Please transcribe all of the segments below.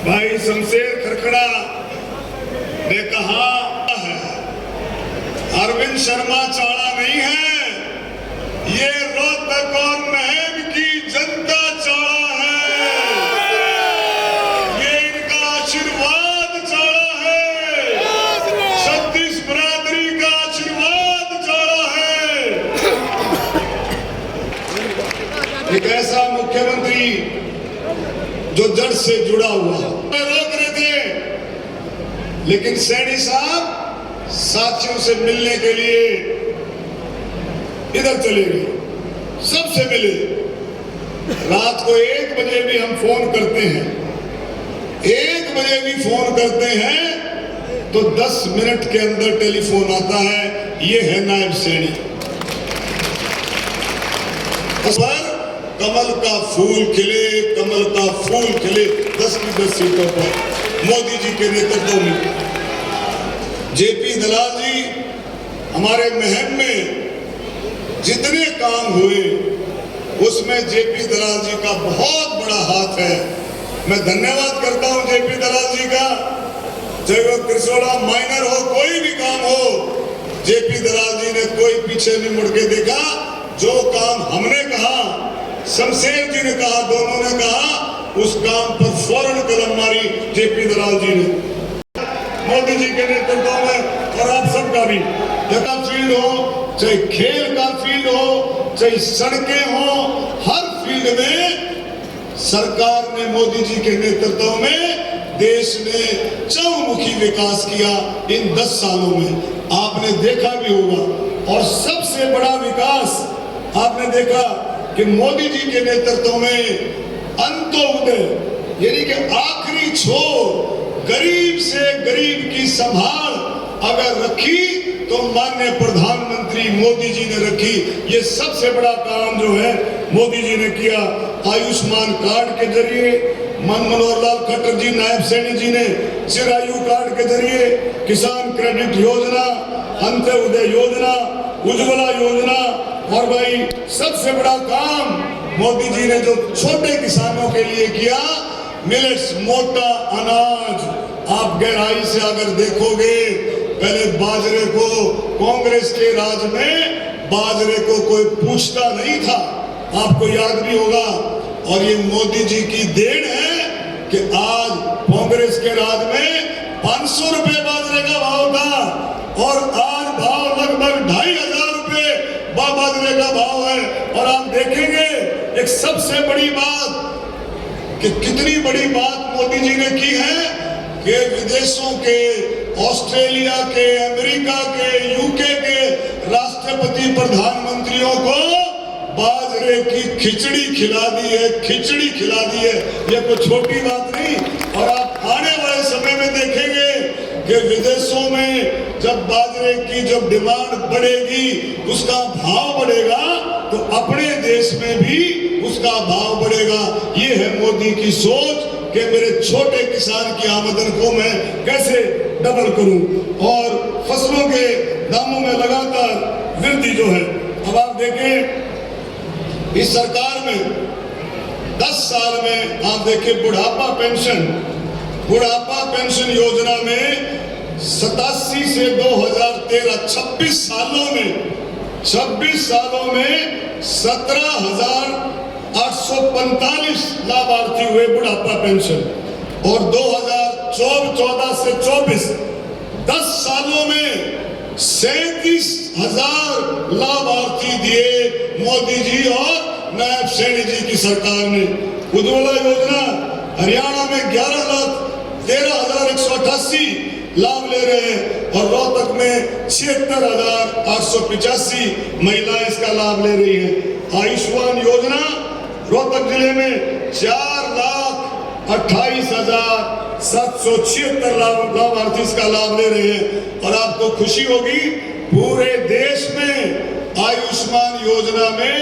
भाई शमशेर खरखड़ा ने कहा है अरविंद शर्मा चाड़ा नहीं है, ये रोहतक और महम की जनता चाड़ा है, ये इनका आशीर्वाद चाड़ा है, 36 बरादरी का आशीर्वाद चाड़ा है। एक ऐसा मुख्यमंत्री जो जड़ से जुड़ा हुआ रोक रहे थे, लेकिन सैनी साहब साथियों से मिलने के लिए इधर चले गए, सबसे मिले। रात को 1 बजे भी हम फोन करते हैं, 1 बजे भी फोन करते हैं तो 10 मिनट के अंदर टेलीफोन आता है, ये है नायब सैनी। पर कमल का फूल खिले, कमल का फूल खिले 10 की 10 सीटों पर मोदी जी के नेतृत्व में। जेपी दलाल जी, हमारे महम में जितने काम हुए उसमें जेपी दलाल जी का बहुत बड़ा हाथ है। मैं धन्यवाद करता हूं जेपी दलाल जी का, चाहे वो कृष्णा माइनर हो, कोई भी काम हो, जेपी दलाल जी ने कोई पीछे नहीं मुड़ के देखा। जो काम हमने कहा, शमशेर जी ने कहा, दोनों ने कहा, उस काम पर फौरन कलम मारी जेपी दलाल जी ने, मोदी जी के नेतृत्व में। और आप सबका भी, जगह फील्ड हो, चाहे खेल का फील्ड हो, चाहे सड़कें हो, हर फील्ड में सरकार ने मोदी जी के नेतृत्व में देश ने चहुमुखी विकास किया इन 10 सालों में। आपने देखा भी होगा, और सबसे बड़ा विकास आपने देखा कि मोदी जी के नेतृत्व में अंत्योदय यानी कि आखिरी छोर, गरीब से गरीब की संभाल अगर रखी तो माननीय प्रधानमंत्री मोदी जी ने रखी। ये सबसे बड़ा काम जो है मोदी जी ने किया। आयुष्मान कार्ड के जरिए मनोहर लाल खट्टर जी, नायब सैनी जी ने चिरायु कार्ड के जरिए किसान क्रेडिट योजना, अंत्योदय योजना, उज्ज्वला योजना, और भाई सबसे बड़ा काम मोदी जी ने जो छोटे किसानों के लिए किया, मिलेट्स, मोटा अनाज। आप गहराई से अगर देखोगे, पहले बाजरे को कांग्रेस के राज में बाजरे को कोई पूछता नहीं था, आपको याद भी होगा। और ये मोदी जी की देन है कि आज कांग्रेस के राज में 500 रुपए बाजरे का भाव था, और आज भाव लगभग 2500 रुपए बाजरे का भाव है। और आप देखेंगे एक सबसे बड़ी बात कि कितनी बड़ी बात मोदी जी ने की है कि विदेशों के, ऑस्ट्रेलिया के, अमेरिका के, यूके के राष्ट्रपति प्रधानमंत्रियों को बाजरे की खिचड़ी खिला दी है, खिचड़ी खिला दी है। ये कोई छोटी बात नहीं। और आप आने वाले समय में देखेंगे कि विदेशों में जब बाजरे की जब डिमांड बढ़ेगी, उसका भाव बढ़ेगा, तो अपने देश में भी उसका भाव बढ़ेगा। ये है मोदी की सोच कि मेरे छोटे किसान की आमदन को मैं कैसे डबल करूं, और फसलों के दामों में लगातार वृद्धि जो है। अब आप देखें इस सरकार में 10 साल में आप देखें बुढ़ापा पेंशन योजना में 87 से 2013 26 सालों में 17,845 लाभार्थी हुए बुढ़ापा पेंशन, और 2014 से 24 10 सालों में 37,000 लाभार्थी दिए मोदी जी और नायब सैनी जी की सरकार ने। उज्ज्वला योजना हरियाणा में 11,13,188 लाभ ले रहे हैं, और रोहतक में 76,885 महिलाएं इसका लाभ ले रही हैं। आयुष्मान योजना रोहतक जिले में 4,28,776 लाभार्थी इसका लाभ ले रहे हैं। और आपको खुशी होगी, पूरे देश में आयुष्मान योजना में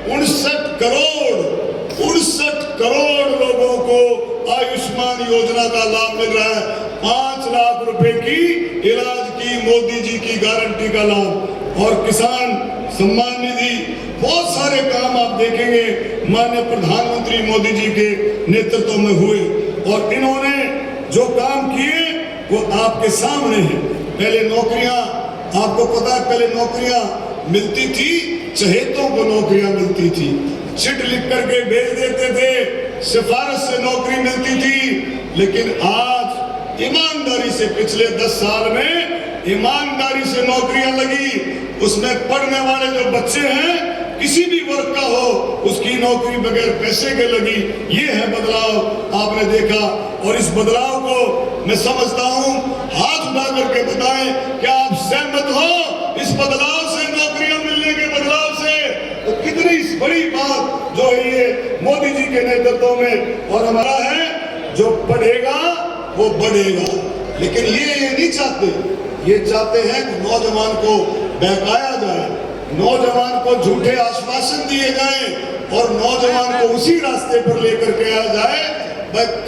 69 करोड़ लोगों को आयुष्मान योजना का लाभ मिल रहा है। 5 लाख रुपए की इलाज की मोदी जी की गारंटी का लाभ, और किसान सम्मान निधि, बहुत सारे काम आप देखेंगे माननीय प्रधानमंत्री मोदी जी के नेतृत्व में हुए। और इन्होंने जो काम किए वो आपके सामने है। पहले नौकरियां, आपको पता है, पहले नौकरियां मिलती थी, चहेतों को नौकरियां मिलती थी, चिट लिख करके भेज देते थे, सिफारिश से नौकरी मिलती थी। लेकिन आज ईमानदारी से पिछले 10 साल में ईमानदारी से नौकरियां लगी, उसमें पढ़ने वाले जो बच्चे हैं किसी भी वर्ग का हो, उसकी नौकरी बगैर पैसे के लगी। ये है बदलाव, आपने देखा। और इस बदलाव को मैं समझता हूं, हाथ उठा करके बताएं क्या आप सहमत हो इस बदलाव से, नौकरियां मिलने के बदलाव से? तो कितनी बड़ी बात जो है ये मोदी जी के नेतृत्व में। और हमारा है, जो पढ़ेगा वो बढ़ेगा। लेकिन ये नहीं चाहते, ये चाहते हैं कि नौजवान को बहकाया जाए, नौजवान को झूठे आश्वासन दिए जाएं और नौजवान को उसी रास्ते पर लेकर के आया जाए,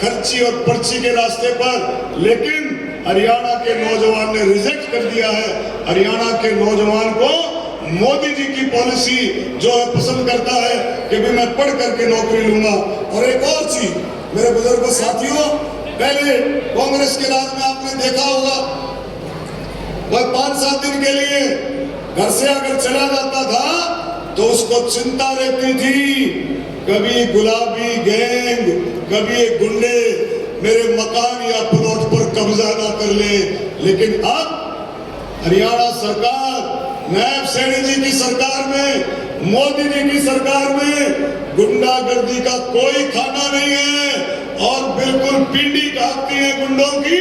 खर्ची और पर्ची के रास्ते पर। लेकिन हरियाणा के नौजवान ने रिजेक्ट कर दिया है। हरियाणा के नौजवान को मोदी जी की पॉलिसी जो है पसंद करता है कि भी मैं पढ़ करके नौकरी लूंगा। और एक और चीज मेरे बुजुर्गों साथियों, पहले कांग्रेस के राज में आपने देखा होगा, वह 5-7 दिन के लिए घर से अगर चला जाता था तो उसको चिंता रहती थी, कभी गुलाबी गैंग, कभी एक गुंडे मेरे मकान या प्लॉट पर कब्जा ना कर ले। लेकिन अब हरियाणा सरकार, नायब सैनी जी की सरकार में, मोदी जी की सरकार में गुंडागर्दी का कोई खाना नहीं है। और बिल्कुल पिंडी काटती है गुंडों की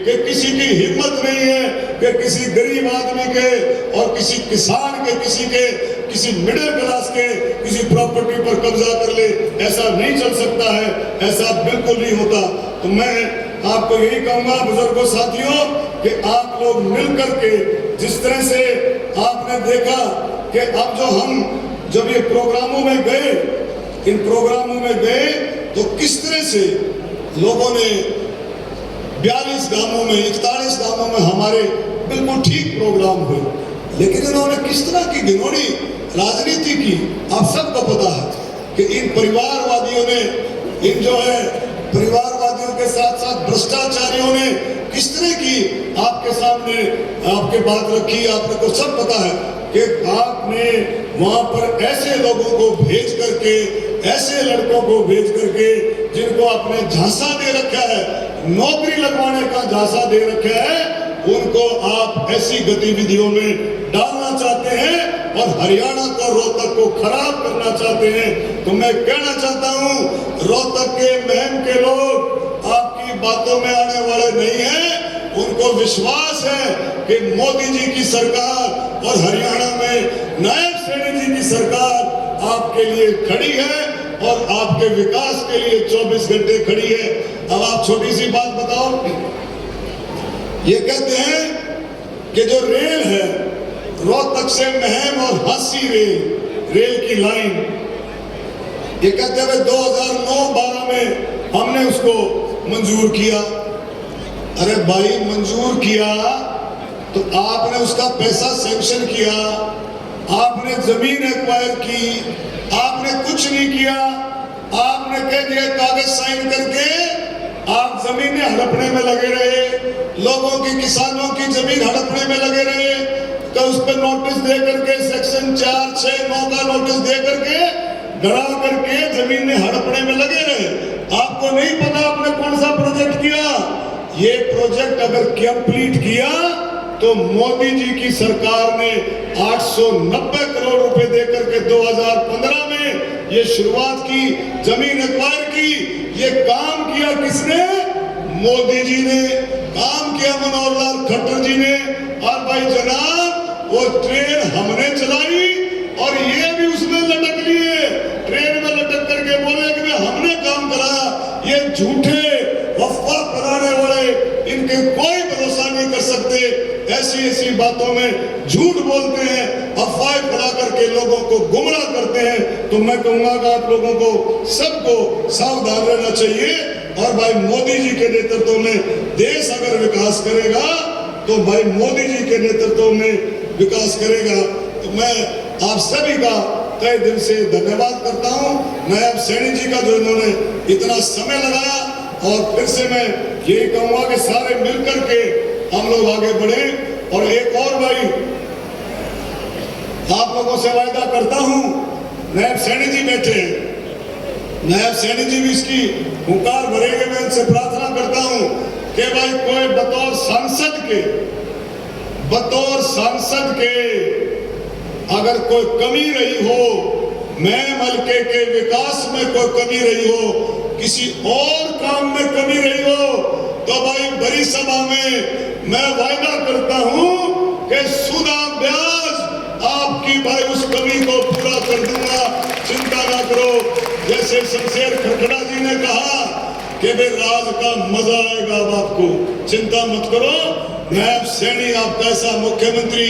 कि किसी की हिम्मत नहीं है कि किसी गरीब आदमी के और किसी किसान के, किसी मिडिल क्लास के किसी प्रॉपर्टी पर कब्जा कर ले। ऐसा नहीं चल सकता है, ऐसा बिल्कुल नहीं होता। तो मैं आपको यही कहूंगा बुजुर्गों साथियों कि आप लोग मिलकर के, जिस तरह से आपने देखा कि अब जो हम जब ये प्रोग्रामों में गए, इन प्रोग्रामों में गए तो किस तरह से लोगों ने 42 गांवों में, 41 गांवों में हमारे बिल्कुल ठीक प्रोग्राम हुए। लेकिन इन्होंने किस तरह की घिनौनी राजनीति की, आप सबको पता है कि इन परिवारवादियों ने, इन जो है परिवारवादियों के साथ साथ भ्रष्टाचारियों ने किस तरह की आपके सामने आपके बात रखी। आपने को सब पता है कि आपने वहां पर ऐसे लोगों को भेज करके, ऐसे लड़कों को भेज करके जिनको आपने झांसा दे रखा है, नौकरी लगवाने का झांसा दे रखा है, उनको आप ऐसी गतिविधियों में डालना चाहते हैं और हरियाणा को, रोहतक को खराब करना चाहते हैं। तो मैं कहना चाहता हूं, रोहतक के, महम के लोग आपकी बातों में आने वाले नहीं हैं। उनको विश्वास है कि मोदी जी की सरकार और हरियाणा में नायब सैनी जी की सरकार आपके लिए खड़ी है और आपके विकास के लिए 24 घंटे खड़ी है। अब आप छोटी सी बात बताओ, ये कहते हैं कि जो रेल है रोहतक से महम और हांसी रेल की लाइन, ये कहते हैं 2009-12 में हमने उसको मंजूर किया। अरे भाई, मंजूर किया तो आपने उसका पैसा सैंक्शन किया, आपने जमीन एक्वायर की, आपने कुछ नहीं किया। आपने कह दिया कागज साइन करके आप जमीनें हड़पने में लगे रहे, लोगों की, किसानों की जमीन हड़पने में लगे रहे। तो उस पर नोटिस दे करके, सेक्शन 4, 6, 9 का नोटिस दे करके, डरा करके जमीनें हड़पने में लगे रहे। आपको नहीं पता आपने कौन सा प्रोजेक्ट किया। ये प्रोजेक्ट अगर कंप्लीट किया तो मोदी जी की सरकार ने 890 करोड़ रुपए देकर के 2015 में ये शुरुआत की, जमीन एक्वायर की। ये काम किया किसने? मोदी जी ने काम किया, मनोहर लाल खट्टर जी ने। और भाई जनाब, वो ट्रेन हमने चलाई और ये भी उसमें लटक लिए, ट्रेन में लटक करके बोले कि हमने काम कराया। ये झूठे अफवाह फैलाने वाले, इनके कोई भरोसा नहीं कर सकते। ऐसी बातों में झूठ बोलते हैं, अफवाह फैला करके लोगों को गुमराह करते हैं। तो मैं कहूंगा कि आप लोगों को सबको सावधान रहना चाहिए। और भाई मोदी जी के नेतृत्व में देश अगर विकास करेगा तो भाई मोदी जी के नेतृत्व में विकास करेगा। तो मैं आप सभी का तहे दिल से धन्यवाद करता हूं। नायब सैनी जी का जो इन्होंने इतना समय लगाया, और फिर से मैं यही कहूंगा कि सारे मिलकर के हम लोग आगे बढ़े। और एक और भाई आप लोगों से वायदा करता हूं, नायब सैनी जी बैठे हैं, नायब सैनी जी भी इसकी हुंकार भरेंगे। मैं उनसे प्रार्थना करता हूं कि भाई कोई बतौर सांसद के अगर कोई कमी रही हो, मैं हल्के के विकास में कोई कमी रही हो, किसी और काम में कमी रही हो, तो भाई बड़ी सभा में मैं वायदा करता हूं कि सुदा ब्याज आपकी भाई उस कमी को पूरा कर दूंगा, चिंता ना करो। जैसे शमशेर खरखड़ा जी ने कहा कि भाई राज का मजा आएगा अब आपको, चिंता मत करो। नायब सैनी आपका ऐसा मुख्यमंत्री